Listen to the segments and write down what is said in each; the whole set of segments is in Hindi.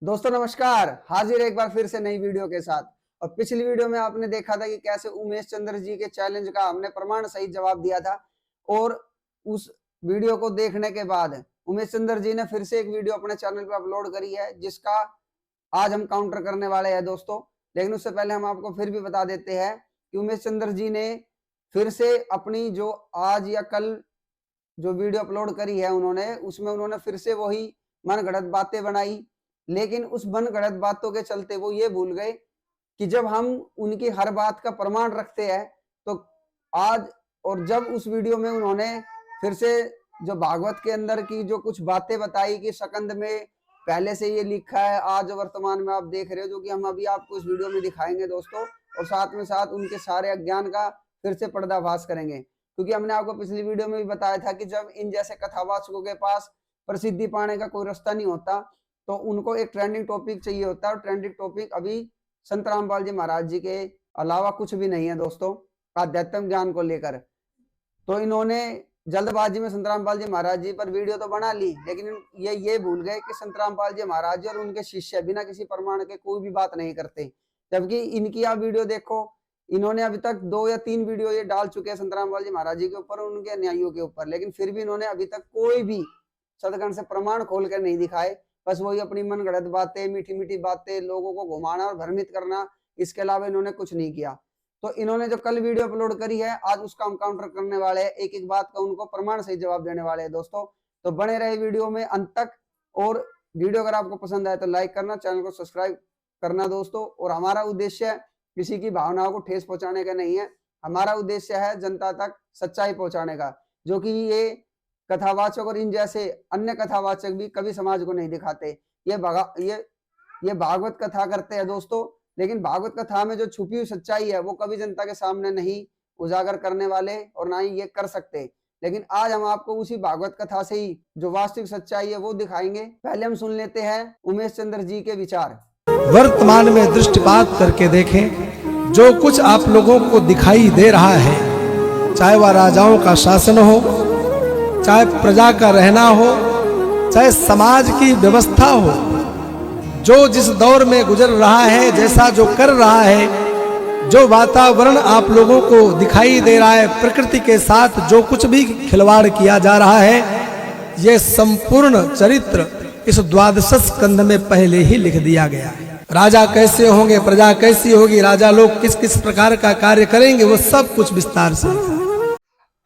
दोस्तों नमस्कार। हाजिर एक बार फिर से नई वीडियो के साथ। और पिछली वीडियो में आपने देखा था कि कैसे उमेश चंद्र जी के चैलेंज का हमने प्रमाण सहित जवाब दिया था। और उस वीडियो को देखने के बाद उमेश चंद्र जी ने फिर से एक वीडियो अपने चैनल पर अपलोड करी है, जिसका आज हम काउंटर करने वाले हैं दोस्तों। लेकिन उससे पहले हम आपको फिर भी बता देते हैं कि उमेश चंद्र जी ने फिर से अपनी जो आज या कल जो वीडियो अपलोड करी है उसमें उन्होंने फिर से वही मनगढ़ंत बातें बनाई। लेकिन उस मनगढ़ंत बातों के चलते वो ये भूल गए कि जब हम उनकी हर बात का प्रमाण रखते हैं तो आज, और जब उस वीडियो में उन्होंने फिर से जो भागवत के अंदर की जो कुछ बातें बताई कि सकंद में पहले से ये लिखा है, आज वर्तमान में आप देख रहे हो, जो कि हम अभी आपको इस वीडियो में दिखाएंगे दोस्तों। और साथ में साथ उनके सारे अज्ञान का फिर से पर्दाफाश करेंगे, क्योंकि हमने आपको पिछली वीडियो में भी बताया था कि जब इन जैसे कथावाचकों के पास प्रसिद्धि पाने का कोई रास्ता नहीं होता तो उनको एक ट्रेंडिंग टॉपिक चाहिए होता है। और ट्रेंडिंग टॉपिक अभी संत रामपाल जी महाराज जी के अलावा कुछ भी नहीं है दोस्तों, आध्यात्म ज्ञान को लेकर। तो इन्होंने जल्दबाजी में संत रामपाल जी महाराज जी पर वीडियो तो बना ली, लेकिन ये भूल गए कि संत रामपाल जी महाराज जी और उनके शिष्य बिना किसी प्रमाण के कोई भी बात नहीं करते। जबकि इनकी आप वीडियो देखो, इन्होंने अभी तक 2 या 3 वीडियो ये डाल चुके हैं संत रामपाल जी महाराज जी के ऊपर और उनके अनुयायियों के ऊपर, लेकिन फिर भी इन्होंने अभी तक कोई भी सदगण से प्रमाण खोल कर नहीं दिखाए। बस वही अपनी मनगढ़ंत बातें, मीठी मीठी बातें, लोगों को घुमाना और भ्रमित करना, इसके अलावा इन्होंने कुछ नहीं किया। तो इन्होंने जो कल वीडियो अपलोड करी है, आज उसका हम काउंटर करने वाले हैं, एक एक बात का उनको प्रमाण सहित जवाब देने वाले हैं दोस्तों। तो बने रहे वीडियो में अंत तक। और वीडियो अगर आपको पसंद आए तो लाइक करना, चैनल को सब्सक्राइब करना दोस्तों। और हमारा उद्देश्य किसी की भावनाओं को ठेस पहुंचाने का नहीं है, हमारा उद्देश्य है जनता तक सच्चाई पहुंचाने का, जो कि ये कथावाचक और इन जैसे अन्य कथावाचक भी कभी समाज को नहीं दिखाते। ये भागवत कथा करते हैं दोस्तों, लेकिन भागवत कथा में जो छुपी हुई सच्चाई है वो कभी जनता के सामने नहीं उजागर करने वाले और ना ही ये कर सकते। लेकिन आज हम आपको उसी भागवत कथा से ही जो वास्तविक सच्चाई है वो दिखाएंगे। पहले हम सुन लेते हैं उमेश चंद्र जी के विचार। वर्तमान में दृष्टिपात करके देखें, जो कुछ आप लोगों को दिखाई दे रहा है, चाहे वह राजाओं का शासन हो, चाहे प्रजा का रहना हो, चाहे समाज की व्यवस्था हो, जो जिस दौर में गुजर रहा है, जैसा जो कर रहा है, जो वातावरण आप लोगों को दिखाई दे रहा है, प्रकृति के साथ जो कुछ भी खिलवाड़ किया जा रहा है, ये संपूर्ण चरित्र इस 12 स्कंध में पहले ही लिख दिया गया है। राजा कैसे होंगे, प्रजा कैसी होगी, राजा लोग किस किस प्रकार का कार्य करेंगे, वो सब कुछ विस्तार से लिखा है।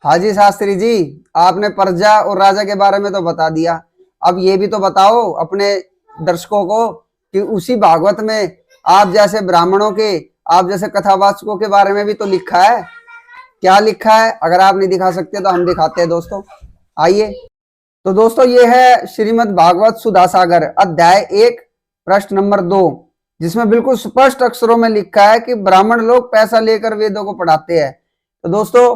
हाजी शास्त्री जी, आपने प्रजा और राजा के बारे में तो बता दिया, अब ये भी तो बताओ अपने दर्शकों को कि उसी भागवत में आप जैसे ब्राह्मणों के, आप जैसे कथावाचकों के बारे में भी तो लिखा है। क्या लिखा है? अगर आप नहीं दिखा सकते तो हम दिखाते हैं दोस्तों, आइए। तो दोस्तों ये है श्रीमद् भागवत सुधा सागर अध्याय 1 प्रश्न नंबर 2, जिसमें बिल्कुल स्पष्ट अक्षरों में लिखा है कि ब्राह्मण लोग पैसा लेकर वेदों को पढ़ाते हैं। तो दोस्तों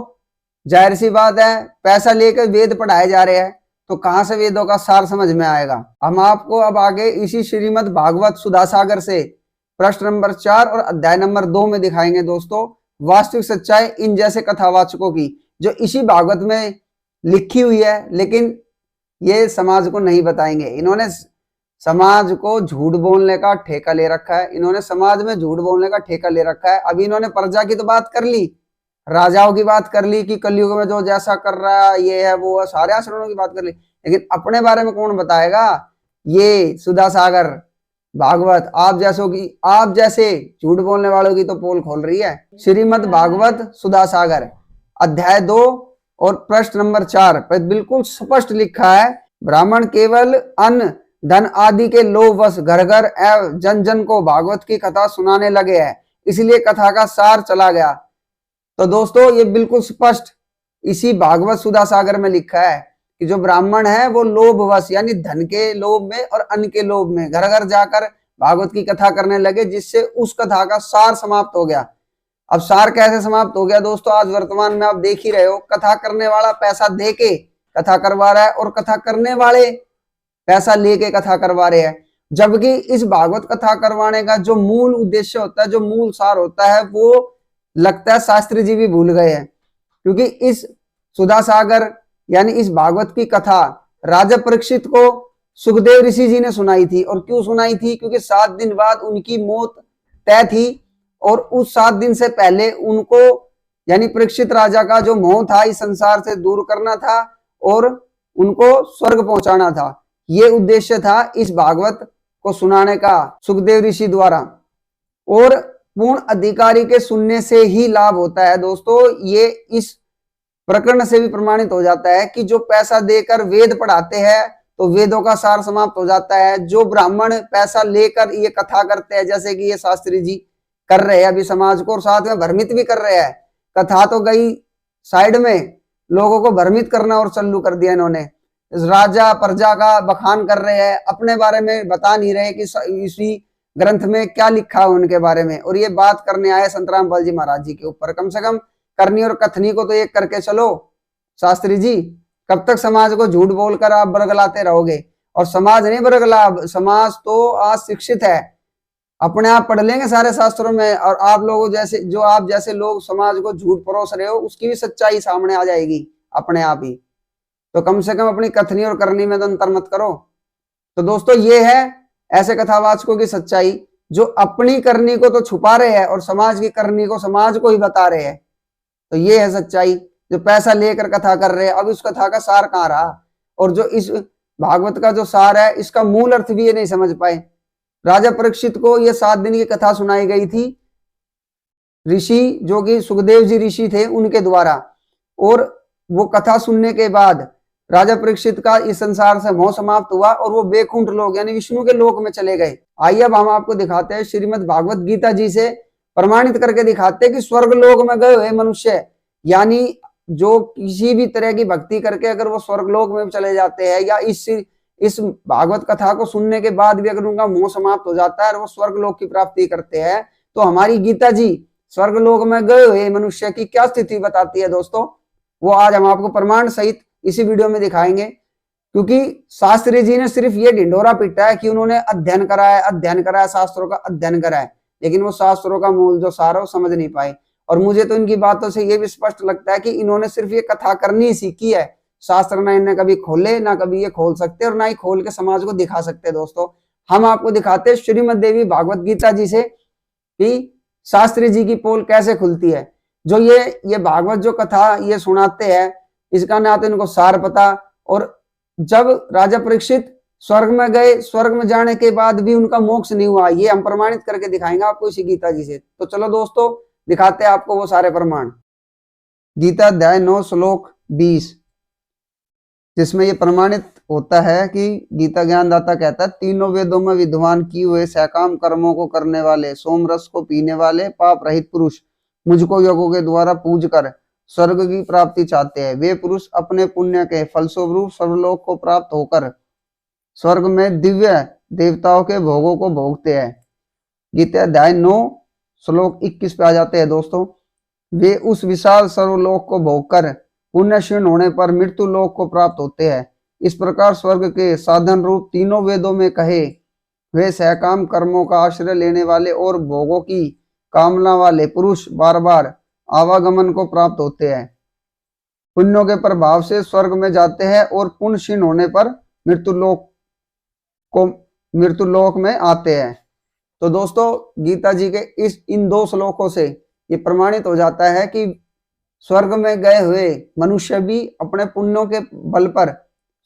जाहिर सी बात है, पैसा लेकर वेद पढ़ाए जा रहे हैं तो कहां से वेदों का सार समझ में आएगा। हम आपको अब आगे इसी श्रीमद् भागवत सुधा सागर से प्रश्न नंबर 4 और अध्याय नंबर 2 में दिखाएंगे दोस्तों वास्तविक सच्चाई इन जैसे कथावाचकों की, जो इसी भागवत में लिखी हुई है, लेकिन ये समाज को नहीं बताएंगे। इन्होंने समाज को झूठ बोलने का ठेका ले रखा है, इन्होंने समाज में झूठ बोलने का ठेका ले रखा है। अभी इन्होंने प्रजा की तो बात कर ली, राजाओं की बात कर ली कि कलयुग में जो जैसा कर रहा है, ये है वो है, सारे आचरणों की बात कर ली, लेकिन अपने बारे में कौन बताएगा। ये सुधा सागर भागवत आप जैसे झूठ बोलने वालों की तो पोल खोल रही है। श्रीमद् भागवत सुधा सागर अध्याय 2 और प्रश्न नंबर 4 पर बिल्कुल स्पष्ट लिखा है, ब्राह्मण केवल अन्न धन आदि के लोभवश घर घर एवं जन जन को भागवत की कथा सुनाने लगे हैं, इसलिए कथा का सार चला गया। तो दोस्तों ये बिल्कुल स्पष्ट इसी भागवत सुधा सागर में लिखा है कि जो ब्राह्मण है वो लोभवश यानी धन के लोभ में और अन्न के लोभ में घर घर जाकर भागवत की कथा करने लगे, जिससे उस कथा का सार समाप्त हो गया। अब सार कैसे समाप्त हो गया दोस्तों, आज वर्तमान में आप देख ही रहे हो, कथा करने वाला पैसा दे के कथा करवा रहा है और कथा करने वाले पैसा लेके कथा करवा रहे हैं। जबकि इस भागवत कथा करवाने का जो मूल उद्देश्य होता है, जो मूल सार होता है, वो लगता है शास्त्री जी भी भूल गए हैं। क्योंकि इस सुधा सागर यानी इस भागवत की कथा राजा परीक्षित को सुखदेव ऋषि जी ने सुनाई थी। और क्यों सुनाई थी? क्योंकि 7 दिन बाद उनकी मौत तय थी और उस 7 दिन से पहले उनको यानी परीक्षित राजा का जो मोह था इस संसार से दूर करना था और उनको स्वर्ग पहुंचाना था। ये उद्देश्य था इस भागवत को सुनाने का सुखदेव ऋषि द्वारा। और पूर्ण अधिकारी के सुनने से ही लाभ होता है दोस्तों। ये इस प्रकरण से भी प्रमाणित हो जाता है कि जो पैसा देकर वेद पढ़ाते हैं तो वेदों का सार समाप्त हो जाता है। जो ब्राह्मण पैसा लेकर ये कथा करते हैं जैसे कि ये शास्त्री जी कर रहे हैं अभी समाज को, और साथ में भ्रमित भी कर रहे हैं। कथा तो गई साइड में, लोगों को भ्रमित करना और चालू कर दिया इन्होंने। राजा प्रजा का बखान कर रहे हैं, अपने बारे में बता नहीं रहे कि इसी ग्रंथ में क्या लिखा है उनके बारे में। और ये बात करने आए संत रामपाल जी महाराज जी के ऊपर। कम से कम करनी और कथनी को तो एक करके चलो शास्त्री जी। कब तक समाज को झूठ बोलकर आप बरगलाते रहोगे? और समाज नहीं बरगला, समाज तो आज शिक्षित है, अपने आप पढ़ लेंगे सारे शास्त्रों में। और आप लोगों जैसे जो आप जैसे लोग समाज को झूठ परोस रहे हो उसकी भी सच्चाई सामने आ जाएगी अपने आप ही। तो कम से कम अपनी कथनी और करनी में तो अंतर मत करो। तो दोस्तों ये है ऐसे कथावाचकों की सच्चाई जो अपनी करनी को तो छुपा रहे हैं और समाज की करनी को समाज को ही बता रहे हैं। तो ये है सच्चाई। जो पैसा लेकर कथा कर रहे हैं, अब उस कथा का सार कहाँ रहा? और जो इस भागवत का जो सार है इसका मूल अर्थ भी ये नहीं समझ पाए। राजा परीक्षित को ये 7 दिन की कथा सुनाई गई थी ऋषि जो कि सुखदेव जी ऋषि थे उनके द्वारा। और वो कथा सुनने के बाद राजा परीक्षित का इस संसार से मोह समाप्त हुआ और वो बैकुंठ लोक यानी विष्णु के लोक में चले गए। आइए अब हम आपको दिखाते हैं श्रीमद् भागवत गीता जी से प्रमाणित करके दिखाते हैं कि स्वर्ग लोक में गए हुए मनुष्य यानी जो किसी भी तरह की भक्ति करके अगर वो स्वर्ग लोक में चले जाते हैं या इस भागवत कथा को सुनने के बाद भी अगर उनका मोह समाप्त हो जाता है और वो स्वर्ग लोक की प्राप्ति करते हैं, तो हमारी गीता जी स्वर्ग लोक में गए हुए मनुष्य की क्या स्थिति बताती है दोस्तों, वो आज हम आपको प्रमाण सहित इसी वीडियो में दिखाएंगे। क्योंकि शास्त्री जी ने सिर्फ ये ढिंढोरा पीटा है कि उन्होंने अध्ययन करा है, शास्त्रों का अध्ययन करा है, लेकिन वो शास्त्रों का मूल जो सार है वो समझ नहीं पाए। और मुझे तो इनकी बातों से ये भी स्पष्ट लगता है कि इन्होंने सिर्फ ये कथा करनी ही सीखी है। शास्त्र ना इन्हें कभी खोले, ना कभी ये खोल सकते और ना ही खोल के समाज को दिखा सकते। दोस्तों हम आपको दिखाते हैं श्रीमद् देवी भागवत गीता जी से कि शास्त्री जी की पोल कैसे खुलती है। जो ये भागवत जो कथा ये सुनाते हैं इसका ना तो इनको सार पता। और जब राजा परीक्षित स्वर्ग में गए, स्वर्ग में जाने के बाद भी उनका मोक्ष नहीं हुआ, ये हम प्रमाणित करके दिखाएंगे आपको इसी गीता जी से। तो चलो दोस्तों दिखाते हैं आपको वो सारे प्रमाण। गीता अध्याय 9 श्लोक 20 जिसमें ये प्रमाणित होता है कि गीता ज्ञानदाता कहता है, तीनों वेदों में विद्वान किए हुए सकाम कर्मों को करने वाले, सोम रस को पीने वाले, पाप रहित पुरुष मुझको यज्ञों के द्वारा पूज कर स्वर्ग की प्राप्ति चाहते हैं। वे पुरुष अपने पुण्य के फलस्वरूप स्वर्गलोक को प्राप्त होकर स्वर्ग में दिव्य देवताओं के भोगों को भोगते हैं। गीता अध्याय 9 श्लोक 21 पे आ जाते हैं दोस्तों। वे उस विशाल सर्वलोक को भोगकर पुण्य क्षीण होने पर मृत्यु लोक को प्राप्त होते हैं। इस प्रकार स्वर्ग के साधन रूप तीनों वेदों में कहे वे सहकाम कर्मों का आश्रय लेने वाले और भोगों की कामना वाले पुरुष बार बार आवागमन को प्राप्त होते हैं। पुण्यों के प्रभाव से स्वर्ग में जाते हैं और पुण्य क्षीण होने पर मृत्यु लोक में आते हैं। तो दोस्तों गीता जी के इन 2 श्लोकों से ये प्रमाणित हो जाता है कि स्वर्ग में गए हुए मनुष्य भी अपने पुण्यों के बल पर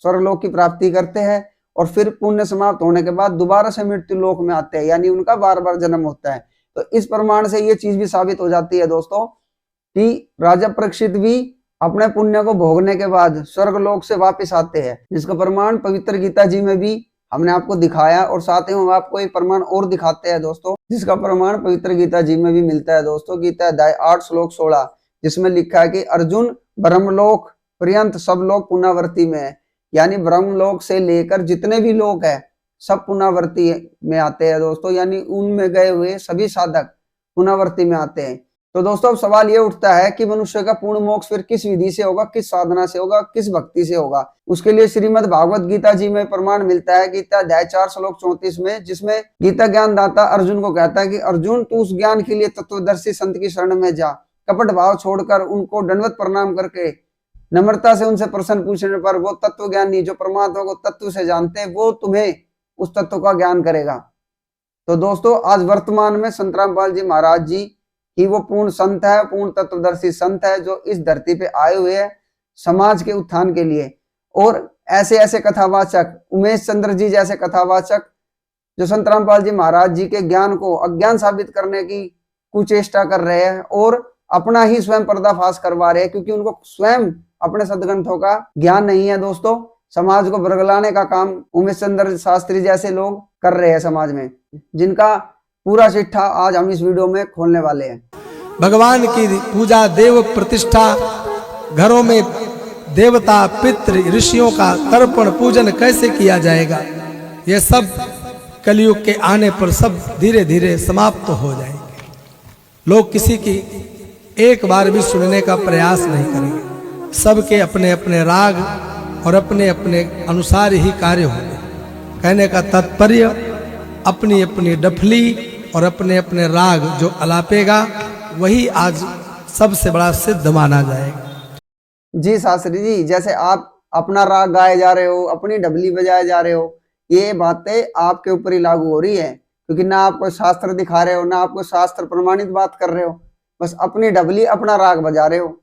स्वर्गलोक की प्राप्ति करते हैं और फिर पुण्य समाप्त होने के बाद दोबारा से मृत्यु लोक में आते हैं, यानी उनका बार बार जन्म होता है। तो इस प्रमाण से ये चीज भी साबित हो जाती है दोस्तों कि राजा परीक्षित भी अपने पुण्य को भोगने के बाद स्वर्गलोक से वापस आते हैं, जिसका प्रमाण पवित्र गीता जी में भी हमने आपको दिखाया। और साथ ही हम आपको एक प्रमाण और दिखाते हैं दोस्तों, जिसका प्रमाण पवित्र गीता जी में भी मिलता है दोस्तों। गीता अध्याय 8 श्लोक 16 जिसमें लिखा है कि अर्जुन ब्रह्मलोक पर्यंत सब लोग पुनरावृत्ति में है, यानी ब्रह्मलोक से लेकर जितने भी लोग हैं सब पुनरावृत्ति में आते हैं दोस्तों, यानी उनमें गए हुए सभी साधक पुनरावृत्ति में आते हैं। तो दोस्तों अब सवाल ये उठता है कि मनुष्य का पूर्ण मोक्ष फिर किस विधि से होगा, किस साधना से होगा, किस भक्ति से होगा। उसके लिए श्रीमद् भागवत गीता जी में प्रमाण मिलता है गीता अध्याय 4 श्लोक 34 में, जिसमें गीता ज्ञानदाता अर्जुन को कहता है कि अर्जुन तू उस ज्ञान के लिए तत्वदर्शी संत की शरण में जा, कपट भाव छोड़कर उनको दंडवत प्रणाम करके नम्रता से उनसे प्रश्न पूछने पर वो तत्व ज्ञानी जो परमात्मा को तत्व से जानते हैं वो तुम्हें उस तत्व का ज्ञान करेगा। तो दोस्तों आज वर्तमान में संत रामपाल जी महाराज जी ही वो पूर्ण संत है, पूर्ण तत्वदर्शी संत है जो इस धरती पे आए हुए हैं समाज के उत्थान के लिए। और ऐसे ऐसे कथावाचक, उमेश चंद्र जी जैसे कथावाचक जो संत रामपाल जी महाराज जी के ज्ञान को अज्ञान साबित करने की कुचेष्टा कर रहे हैं और अपना ही स्वयं पर्दाफाश करवा रहे हैं, क्योंकि उनको स्वयं अपने सदग्रंथों का ज्ञान नहीं है। दोस्तों समाज को बरगलाने का काम उमेश चंद्र शास्त्री जैसे लोग कर रहे हैं समाज में, जिनका पूरा चिट्ठा आज हम इस वीडियो में खोलने वाले हैं। भगवान की पूजा, देव प्रतिष्ठा, घरों में देवता पितृ ऋषियों का तर्पण पूजन कैसे किया जाएगा, ये सब कलयुग के आने पर सब धीरे धीरे समाप्त हो जाएंगे। लोग किसी की एक बार भी सुनने का प्रयास नहीं करेंगे। सबके अपने अपने राग और अपने अपने अनुसार ही कार्य होंगे। कहने का तात्पर्य अपनी अपनी डफली और अपने अपने राग जो अलापेगा वही आज सबसे बड़ा सिद्ध माना जाएगा। जी शास्त्री जी, जैसे आप अपना राग गाए जा रहे हो, अपनी डबली बजाए जा रहे हो, ये बातें आपके ऊपर ही लागू हो रही है, क्योंकि ना आप कोई शास्त्र दिखा रहे हो, ना आप कोई शास्त्र प्रमाणित बात कर रहे हो, बस अपनी डबली अपना राग बजा रहे हो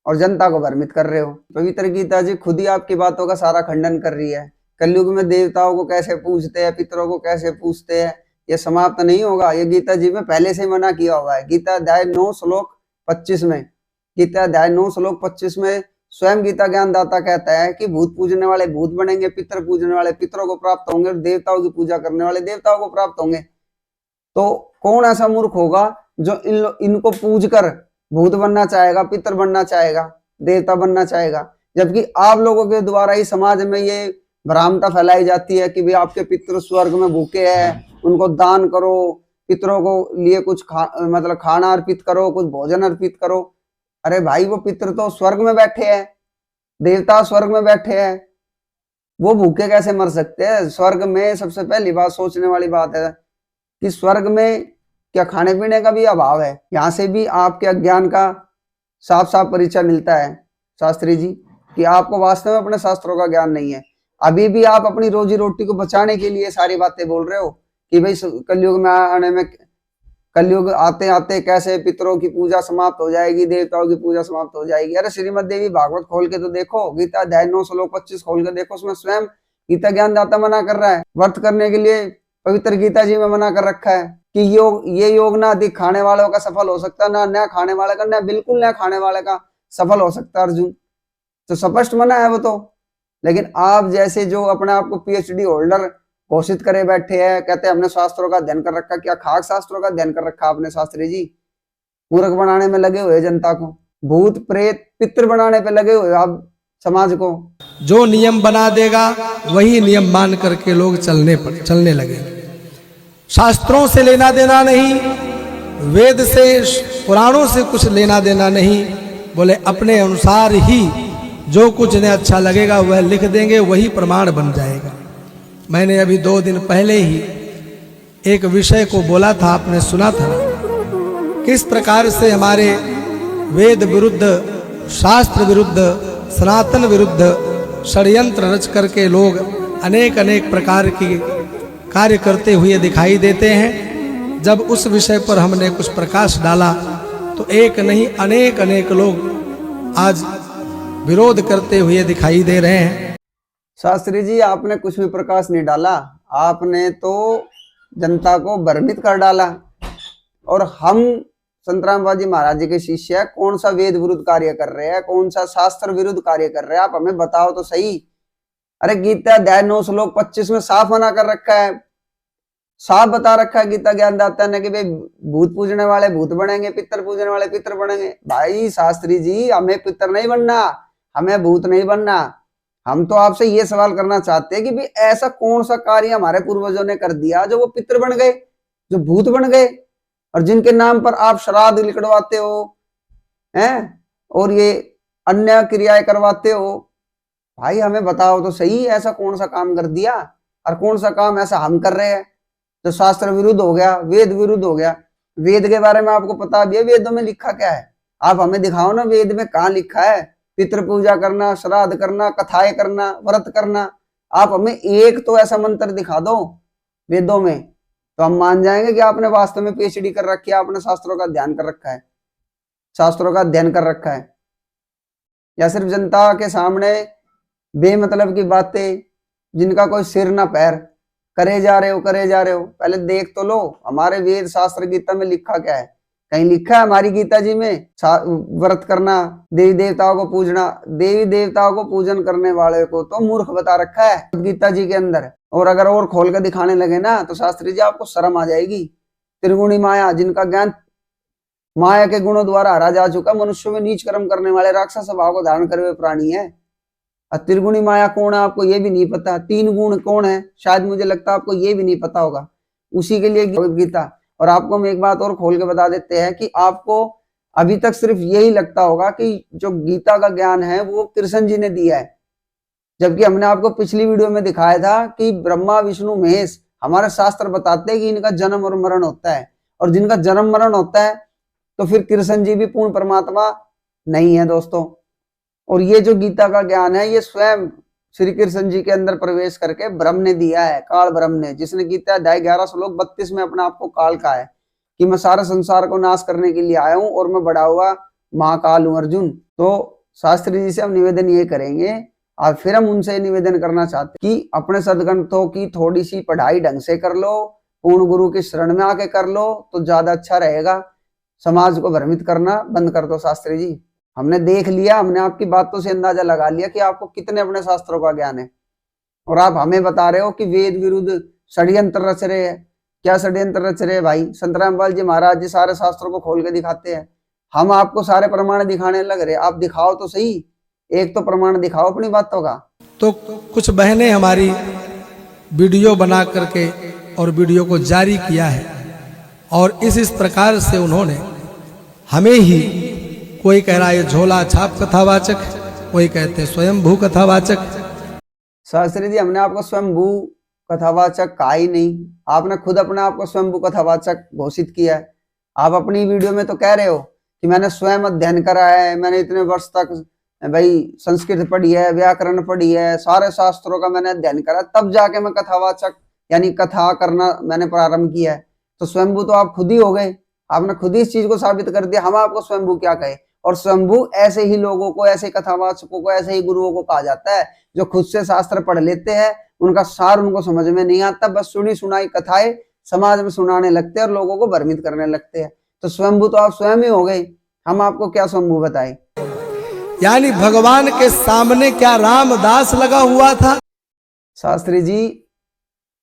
और जनता को भ्रमित कर रहे हो। पवित्र गीता जी खुद ही आपकी बातों का सारा खंडन कर रही है। कलयुग में देवताओं को कैसे पूजते हैं, पितरों को कैसे पूजते हैं, ये समाप्त नहीं होगा। ये गीता जी में पहले से ही मना किया हुआ है। गीता अध्याय 9 श्लोक 25 में, गीता अध्याय 9 श्लोक 25 में स्वयं गीता ज्ञानदाता कहता है कि भूत पूजने वाले भूत बनेंगे, पितर पूजने वाले पितरों को प्राप्त होंगे, देवताओं की पूजा करने वाले देवताओं को प्राप्त होंगे। तो कौन ऐसा मूर्ख होगा जो इनको पूज कर भूत बनना चाहेगा, पितर बनना चाहेगा, देवता बनना चाहेगा, जबकि आप लोगों के द्वारा ही समाज में ये भ्रामता फैलाई जाती है कि भाई आपके पितर स्वर्ग में भूखे हैं, उनको दान करो, पितरों को लिए कुछ मतलब खाना अर्पित करो, कुछ भोजन अर्पित करो। अरे भाई वो पितर तो स्वर्ग में बैठे हैं, देवता स्वर्ग में बैठे हैं, वो भूखे कैसे मर सकते हैं? स्वर्ग में सबसे पहली बात सोचने वाली बात है कि स्वर्ग में क्या खाने पीने का भी अभाव है? यहाँ से भी आपके अज्ञान का साफ साफ परिचय मिलता है शास्त्री जी कि आपको वास्तव में अपने शास्त्रों का ज्ञान नहीं है। अभी भी आप अपनी रोजी रोटी को बचाने के लिए सारी बातें बोल रहे हो कि भाई कलयुग में आने में, कलयुग आते आते कैसे पितरों की पूजा समाप्त हो जाएगी, देवताओं की पूजा समाप्त हो जाएगी। अरे श्रीमद देवी भागवत खोल के तो देखो, गीता अध्याय 9 श्लोक 25 खोल के देखो, उसमें स्वयं गीता ज्ञानदाता मना कर रहा है। व्रत करने के लिए पवित्र गीता जी में मना कर रखा है कि ये योग ना अधिक खाने वालों का सफल हो सकता, ना न खाने वाले का, न बिल्कुल न खाने वाले का सफल हो सकता। अर्जुन तो स्पष्ट मना है वो तो। लेकिन आप जैसे जो अपने आप को पीएचडी होल्डर घोषित करे बैठे हैं, कहते हैं हमने शास्त्रों का अध्ययन कर रखा। क्या खाक शास्त्रों का अध्ययन कर रखा आपने शास्त्री जी? मूर्ख बनाने में लगे हुए जनता को, भूत प्रेत पितृ बनाने पे लगे हुए आप समाज को। जो नियम बना देगा वही नियम मान करके लोग चलने लगे। शास्त्रों से लेना देना नहीं, वेद से पुराणों से कुछ लेना देना नहीं, बोले अपने अनुसार ही जो कुछ इन्हें अच्छा लगेगा वह लिख देंगे, वही प्रमाण बन जाएगा। मैंने अभी 2 दिन पहले ही एक विषय को बोला था, आपने सुना था किस प्रकार से हमारे वेद विरुद्ध, शास्त्र विरुद्ध, सनातन विरुद्ध षड्यंत्र रच करके लोग अनेक अनेक प्रकार की कार्य करते हुए दिखाई देते हैं। जब उस विषय पर हमने कुछ प्रकाश डाला तो एक नहीं अनेक अनेक लोग आज विरोध करते हुए दिखाई दे रहे हैं। शास्त्री जी आपने कुछ भी प्रकाश नहीं डाला, आपने तो जनता को भ्रमित कर डाला। और हम संत रामपाल जी महाराज जी के शिष्य है, कौन सा वेद विरुद्ध कार्य कर रहे हैं, कौन सा शास्त्र विरुद्ध कार्य कर रहे हैं, आप हमें बताओ तो सही। अरे गीता अध्याय 9 श्लोक 25 में साफ मना कर रखा है, साफ बता रखा है गीता ज्ञानदाता ने कि भाई भूत पूजने वाले भूत बनेंगे, पितर पूजने वाले पितर बनेंगे। भाई शास्त्री जी हमें पितर नहीं बनना, हमें भूत नहीं बनना। हम तो आपसे ये सवाल करना चाहते हैं कि भाई ऐसा कौन सा कार्य हमारे पूर्वजों ने कर दिया जो वो पितर बन गए, जो भूत बन गए, और जिनके नाम पर आप श्राद्ध लिखवाते हो हैं और ये अन्य क्रियाएं करवाते हो। भाई हमें बताओ तो सही, ऐसा कौन सा काम कर दिया और कौन सा काम ऐसा हम कर रहे हैं जो शास्त्र विरुद्ध हो गया, वेद विरुद्ध हो गया। वेद के बारे में आपको पता भी है, वेदों में लिखा क्या है? आप हमें दिखाओ ना, वेद में कहाँ लिखा है पितृ पूजा करना, श्राद्ध करना, कथाएं करना, व्रत करना, आप हमें एक तो ऐसा मंत्र दिखा दो वेदों में, तो हम मान जाएंगे कि आपने वास्तव में पीएचडी कर रखी है, आपने शास्त्रों का ध्यान कर रखा है, शास्त्रों का अध्ययन कर रखा है। या सिर्फ जनता के सामने बेमतलब की बातें जिनका कोई सिर ना पैर करे जा रहे हो, करे जा रहे हो। पहले देख तो लो हमारे वेद शास्त्र गीता में लिखा क्या है। कहीं लिखा है हमारी गीता जी में व्रत करना, देवी देवताओं को पूजना? देवी देवताओं को पूजन करने वाले को तो मूर्ख बता रखा है गीता जी के अंदर। और अगर और खोल कर दिखाने लगे ना तो शास्त्री जी आपको शर्म आ जाएगी। त्रिगुणी माया, जिनका ज्ञान माया के गुणों द्वारा हरा जा चुका, मनुष्य में नीच कर्म करने वाले राक्षस स्वभाव को धारण करे हुए प्राणी है। त्रिगुणी माया कौन है आपको ये भी नहीं पता। तीन गुण कौन है शायद मुझे लगता है आपको ये भी नहीं पता होगा। उसी के लिए भगवत गीता। और आपको हम एक बात और खोल के बता देते हैं कि आपको अभी तक सिर्फ यही लगता होगा कि जो गीता का ज्ञान है वो कृष्ण जी ने दिया है, जबकि हमने आपको पिछली वीडियो में दिखाया था कि ब्रह्मा विष्णु महेश हमारे शास्त्र बताते हैं कि इनका जन्म और मरण होता है। और जिनका जन्म मरण होता है तो फिर कृष्ण जी भी पूर्ण परमात्मा नहीं है दोस्तों। और ये जो गीता का ज्ञान है ये स्वयं श्री कृष्ण जी के अंदर प्रवेश करके ब्रह्म ने दिया है, काल ब्रह्म ने, जिसने गीता अध्याय 11 श्लोक 32 में अपने आप को काल कहा है कि मैं सारे संसार को नाश करने के लिए आया हूं और मैं बड़ा हुआ महाकाल हूं अर्जुन। तो शास्त्री जी से हम निवेदन ये करेंगे और फिर हम उनसे निवेदन करना चाहते कि अपने सदग्रंथों की थोड़ी सी पढ़ाई ढंग से कर लो, पूर्ण गुरु की शरण में आके कर लो तो ज्यादा अच्छा रहेगा। समाज को भ्रमित करना बंद कर दो शास्त्री जी। हमने देख लिया, हमने आपकी बातों से अंदाजा लगा लिया कि आपको कितने अपने शास्त्रों का ज्ञान है। और आप हमें बता रहे हो कि वेद विरुद्ध षड्यंत्र रच रहे हैं। क्या षड्यंत्र रच रहे हैं भाई? संत रामपाल जी महाराज जी सारे शास्त्रों को खोल के दिखाते हैं, हम आपको सारे प्रमाण दिखाने लग रहे। आप दिखाओ तो सही, एक तो प्रमाण दिखाओ अपनी बातों का। तो कुछ बहनें हमारी वीडियो बना करके और वीडियो को जारी किया है और इस प्रकार से उन्होंने हमें ही, कोई कह रहा है झोला छाप कथावाचक, कोई कहते हैं स्वयंभू कथावाचक। शास्त्री जी हमने आपको स्वयंभू कथावाचक कहा ही नहीं, आपने खुद अपने आप को स्वयंभू कथावाचक घोषित किया है। आप अपनी वीडियो में तो कह रहे हो कि मैंने स्वयं अध्ययन करा है, मैंने इतने वर्ष तक भाई संस्कृत पढ़ी है, व्याकरण पढ़ी है, सारे शास्त्रों का मैंने अध्ययन करा, तब जाके मैं कथावाचक यानी कथा करना मैंने प्रारंभ किया है। तो स्वयंभू तो आप खुद ही हो गए, आपने खुद ही इस चीज को साबित कर दिया। हम आपको स्वयंभू क्या कहे? और स्वयंभू ऐसे ही लोगों को, ऐसे कथावाचकों को, ऐसे ही गुरुओं को कहा जाता है जो खुद से शास्त्र पढ़ लेते हैं, उनका सार उनको समझ में नहीं आता, बस सुनी सुनाई कथाएं समाज में सुनाने लगते हैं और लोगों को भ्रमित करने लगते हैं। तो स्वयंभू तो आप स्वयं ही हो गए, हम आपको क्या स्वयंभू बताएं? यानी भगवान के सामने क्या रामदास लगा हुआ था? शास्त्री जी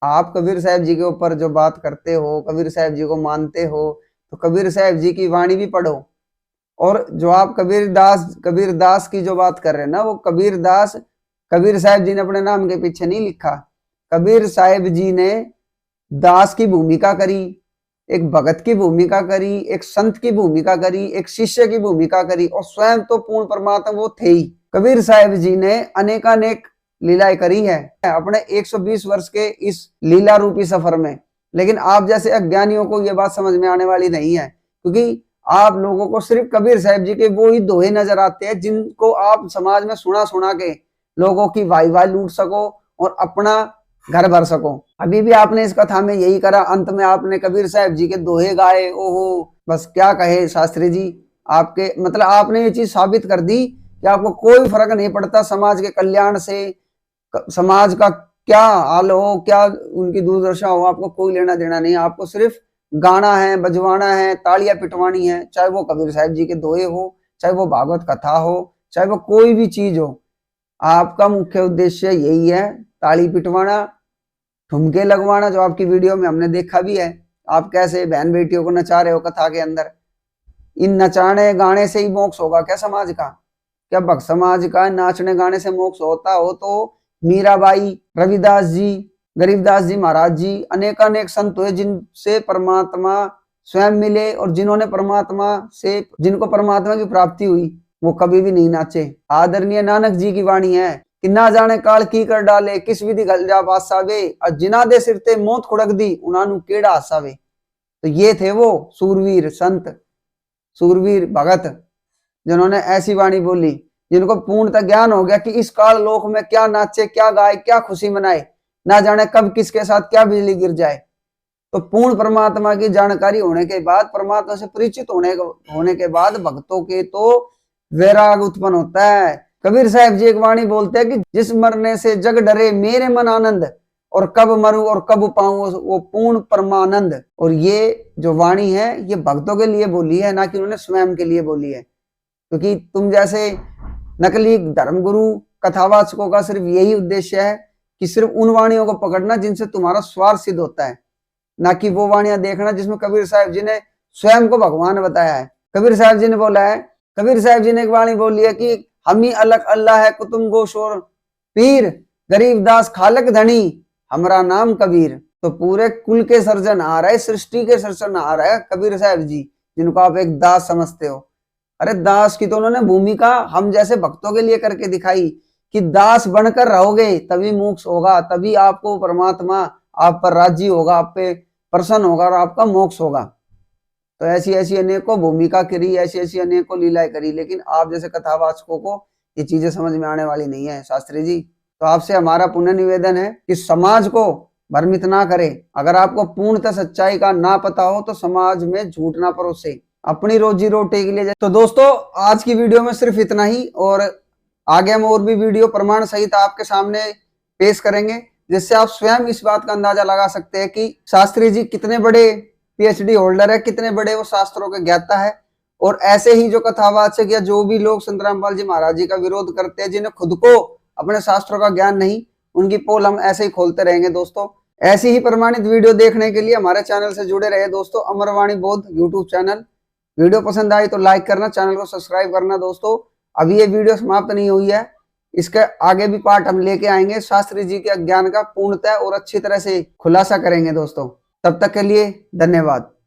आप कबीर साहब जी के ऊपर जो बात करते हो, कबीर साहब जी को मानते हो, तो कबीर साहब जी की वाणी भी पढ़ो। और जो आप कबीरदास की जो बात कर रहे हैं ना, वो कबीरदास कबीर साहब जी ने अपने नाम के पीछे नहीं लिखा। कबीर साहब जी ने दास की भूमिका करी, एक भगत की भूमिका करी, एक संत की भूमिका करी, एक शिष्य की भूमिका करी, और स्वयं तो पूर्ण परमात्मा वो थे ही। कबीर साहब जी ने अनेकानेक लीलाएं करी है अपने 120 वर्ष के इस लीला रूपी सफर में। लेकिन आप जैसे अज्ञानियों को ये बात समझ में आने वाली नहीं है, क्योंकि आप लोगों को सिर्फ कबीर साहब जी के वो ही दोहे नजर आते हैं जिनको आप समाज में सुना सुना के लोगों की वाई वाई लूट सको और अपना घर भर सको। अभी भी आपने इस कथा में यही करा, अंत में आपने कबीर साहब जी के दोहे गाए। ओहो, बस क्या कहे शास्त्री जी, आपके मतलब आपने ये चीज साबित कर दी कि आपको कोई फर्क नहीं पड़ता समाज के कल्याण से, समाज का क्या हाल हो, क्या उनकी दुर्दशा हो, आपको कोई लेना देना नहीं। आपको सिर्फ गाना है, बजवाना है, तालियां पिटवानी है, चाहे वो कबीर साहब जी के दोहे हो, चाहे वो भागवत कथा हो, चाहे वो कोई भी चीज हो। आपका मुख्य उद्देश्य यही है, ताली पिटवाना, ठुमके लगवाना, जो आपकी वीडियो में हमने देखा भी है। आप कैसे बहन बेटियों को नचा रहे हो कथा के अंदर। इन नचाने गाने से ही मोक्ष होगा क्या समाज का? क्या भक्त समाज का नाचने गाने से मोक्ष होता हो तो मीराबाई, रविदास जी, गरीबदास जी महाराज जी, अनेकानेक संत हुए जिनसे परमात्मा स्वयं मिले और जिन्होंने परमात्मा से, जिनको परमात्मा की प्राप्ति हुई, वो कभी भी नहीं नाचे। आदरणीय नानक जी की वाणी है कि ना जाने काल की कर डाले, किस विधि गल जा बासावे, और जिना दे सिरते मौत खुड़क दी, उन्हां केड़ा आसावे। तो ये थे वो सूरवीर संत, सूरवीर भगत, जिन्होंने ऐसी वाणी बोली जिनको पूर्णतः ज्ञान हो गया कि इस काल लोक में क्या नाचे, क्या गाए, क्या खुशी मनाए, ना जाने कब किसके साथ क्या बिजली गिर जाए। तो पूर्ण परमात्मा की जानकारी होने के बाद, परमात्मा से परिचित होने के बाद भक्तों के तो वैराग उत्पन्न होता है। कबीर साहब जी एक वाणी बोलते हैं कि जिस मरने से जग डरे मेरे मन आनंद, और कब मरूं और कब पाऊं वो पूर्ण परमानंद। और ये जो वाणी है ये भक्तों के लिए बोली है, ना कि उन्होंने स्वयं के लिए बोली है। क्योंकि तुम जैसे नकली धर्मगुरु कथावाचकों का सिर्फ यही उद्देश्य है कि सिर्फ उन वाणियों को पकड़ना जिनसे तुम्हारा स्वार्थ सिद्ध होता है, ना कि वो वाणियां देखना जिसमें कबीर साहब जी ने स्वयं को भगवान बताया है। कबीर साहब जी ने बोला है, कबीर साहब जी ने एक वाणी बोली है कि हम ही अलग अल्लाह है कुतुम गोशोर पीर, गरीब दास खालक धनी हमारा नाम कबीर। तो पूरे कुल के सर्जनहार है, सृष्टि के सर्जनहार है कबीर साहब जी, जिनको आप एक दास समझते हो। अरे दास की तो उन्होंने भूमिका हम जैसे भक्तों के लिए करके दिखाई कि दास बनकर रहोगे तभी मोक्ष होगा, तभी आपको परमात्मा आप पर राजी होगा, आप पे प्रसन्न होगा और आपका मोक्ष होगा। तो ऐसी ऐसी अनेकों भूमिका करी, ऐसी ऐसी अनेकों लीलाएं करी, लेकिन आप जैसे कथावाचकों को ये चीजें समझ में आने वाली नहीं है शास्त्री जी। तो आपसे हमारा पुनः निवेदन है कि समाज को भ्रमित ना करें। अगर आपको पूर्णतः सच्चाई का ना पता हो तो समाज में झूठ ना परोसे अपनी रोजी रोटी के लिए। तो दोस्तों आज की वीडियो में सिर्फ इतना ही, और आगे हम और भी वीडियो प्रमाण सहित आपके सामने पेश करेंगे, जिससे आप स्वयं इस बात का अंदाजा लगा सकते हैं कि शास्त्री जी कितने बड़े पीएचडी होल्डर है, कितने बड़े वो शास्त्रों के ज्ञाता है। और ऐसे ही जो कथावाचक या जो भी लोग संत रामपाल जी महाराज जी का विरोध करते हैं, जिन्हें खुद को अपने शास्त्रों का ज्ञान नहीं, उनकी पोल हम ऐसे ही खोलते रहेंगे दोस्तों। ऐसी ही प्रमाणित वीडियो देखने के लिए हमारे चैनल से जुड़े रहे दोस्तों। अमरवाणी बोध यूट्यूब चैनल। वीडियो पसंद आई तो लाइक करना, चैनल को सब्सक्राइब करना दोस्तों। अभी ये वीडियो समाप्त नहीं हुई है, इसके आगे भी पार्ट हम लेके आएंगे, शास्त्री जी के ज्ञान का पूर्णतः और अच्छी तरह से खुलासा करेंगे दोस्तों। तब तक के लिए धन्यवाद।